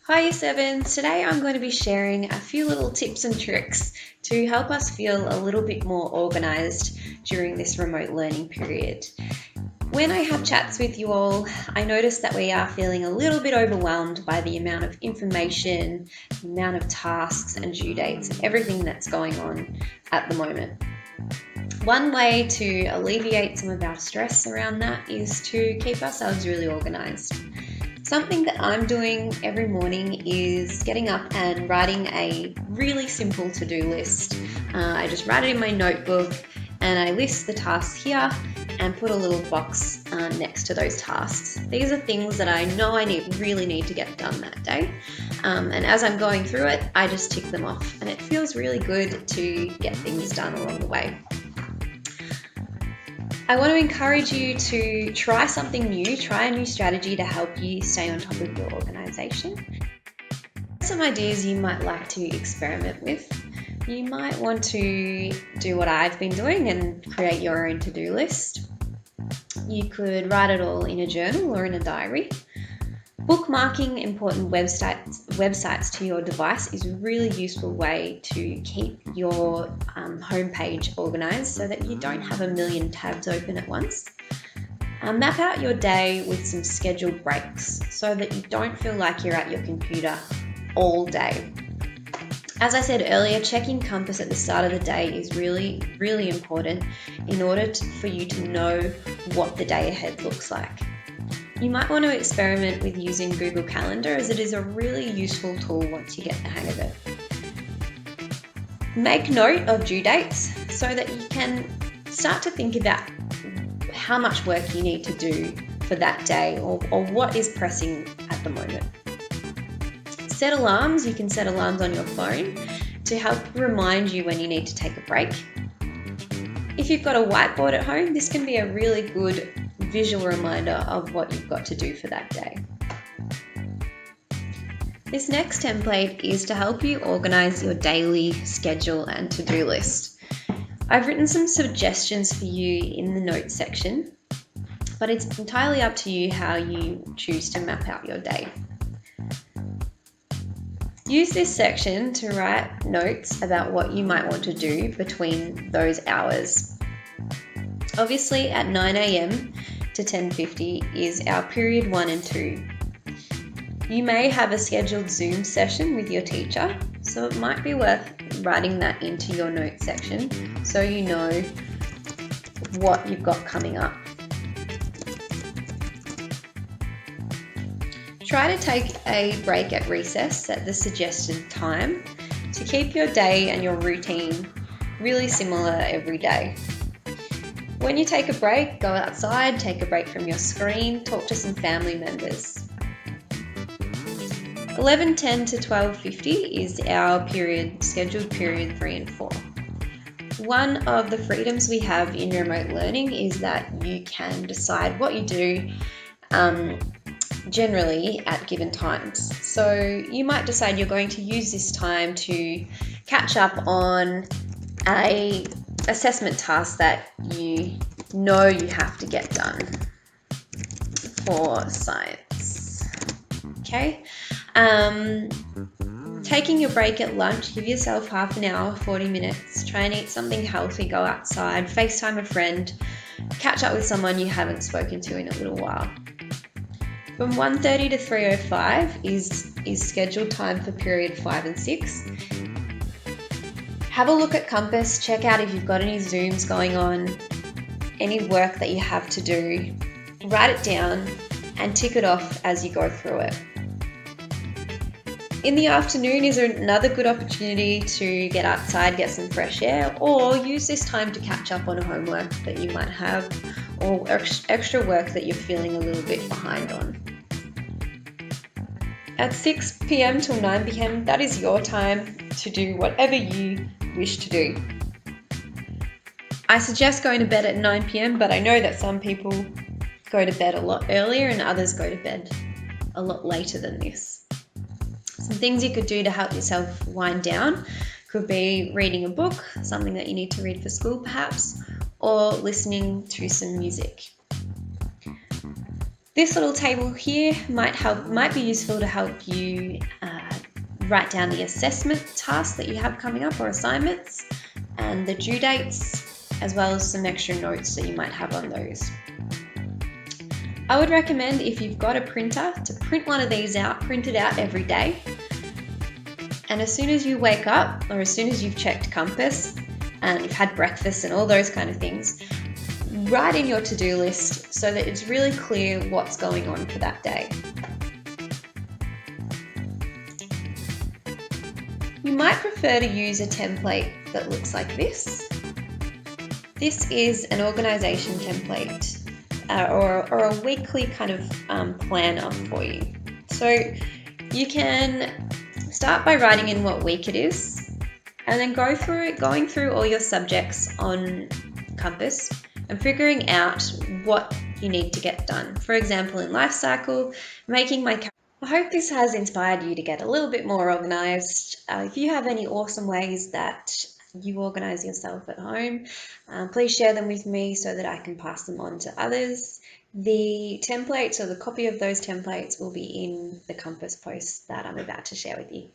Hi Year 7s, today I'm going to be sharing a few little tips and tricks to help us feel a little bit more organised during this remote learning period. When I have chats with you all, I notice that we are feeling a little bit overwhelmed by the amount of information, the amount of tasks and due dates and everything that's going on at the moment. One way to alleviate some of our stress around that is to keep ourselves really organised. Something that I'm doing every morning is getting up and writing a really simple to-do list. I just write it in my notebook and I list the tasks here and put a little box next to those tasks. These are things that I know I really need to get done that day. And as I'm going through it, I just tick them off and it feels really good to get things done along the way. I want to encourage you to try something new, try a new strategy to help you stay on top of your organisation. Some ideas you might like to experiment with. You might want to do what I've been doing and create your own to-do list. You could write it all in a journal or in a diary. Bookmarking important websites to your device is a really useful way to keep your homepage organised so that you don't have a million tabs open at once. Map out your day with some scheduled breaks so that you don't feel like you're at your computer all day. As I said earlier, checking Compass at the start of the day is really, really important in order for you to know what the day ahead looks like. You might want to experiment with using Google Calendar as it is a really useful tool once you get the hang of it. Make note of due dates so that you can start to think about how much work you need to do for that day or what is pressing at the moment. Set alarms. You can set alarms on your phone to help remind you when you need to take a break. If you've got a whiteboard at home, this can be a really good visual reminder of what you've got to do for that day. This next template is to help you organise your daily schedule and to-do list. I've written some suggestions for you in the notes section, but it's entirely up to you how you choose to map out your day. Use this section to write notes about what you might want to do between those hours. Obviously at 9 a.m. to 10:50 is our period 1 and 2. You may have a scheduled Zoom session with your teacher, so it might be worth writing that into your notes section so you know what you've got coming up. Try to take a break at recess at the suggested time to keep your day and your routine really similar every day. When you take a break, go outside, take a break from your screen, talk to some family members. 11:10 to 12:50 is our scheduled period 3 and 4. One of the freedoms we have in remote learning is that you can decide what you do generally at given times. So you might decide you're going to use this time to catch up on a assessment task that you know you have to get done for science. Okay. Taking your break at lunch, give yourself half an hour, 40 minutes, try and eat something healthy, go outside, FaceTime a friend, catch up with someone you haven't spoken to in a little while. From 1:30 to 3:05 is scheduled time for period 5 and 6. Have a look at Compass, check out if you've got any Zooms going on, any work that you have to do, write it down and tick it off as you go through it. In the afternoon is another good opportunity to get outside, get some fresh air, or use this time to catch up on homework that you might have or extra work that you're feeling a little bit behind on. At 6 p.m. till 9 p.m, that is your time to do whatever you wish to do. I suggest going to bed at 9 p.m, but I know that some people go to bed a lot earlier and others go to bed a lot later than this. Some things you could do to help yourself wind down could be reading a book, something that you need to read for school perhaps, or listening to some music. This little table here might be useful to help you write down the assessment tasks that you have coming up or assignments and the due dates, as well as some extra notes that you might have on those. I would recommend, if you've got a printer, to print one of these out, print it out every day. And as soon as you wake up, or as soon as you've checked Compass and you've had breakfast and all those kind of things, write in your to-do list so that it's really clear what's going on for that day. You might prefer to use a template that looks like this. This is an organisation template or a weekly kind of planner for you. So you can start by writing in what week it is, and then going through all your subjects on Compass and figuring out what you need to get done. For example, in life cycle, making my I hope this has inspired you to get a little bit more organised. If you have any awesome ways that you organise yourself at home, please share them with me so that I can pass them on to others. The templates or the copy of those templates will be in the Compass post that I'm about to share with you.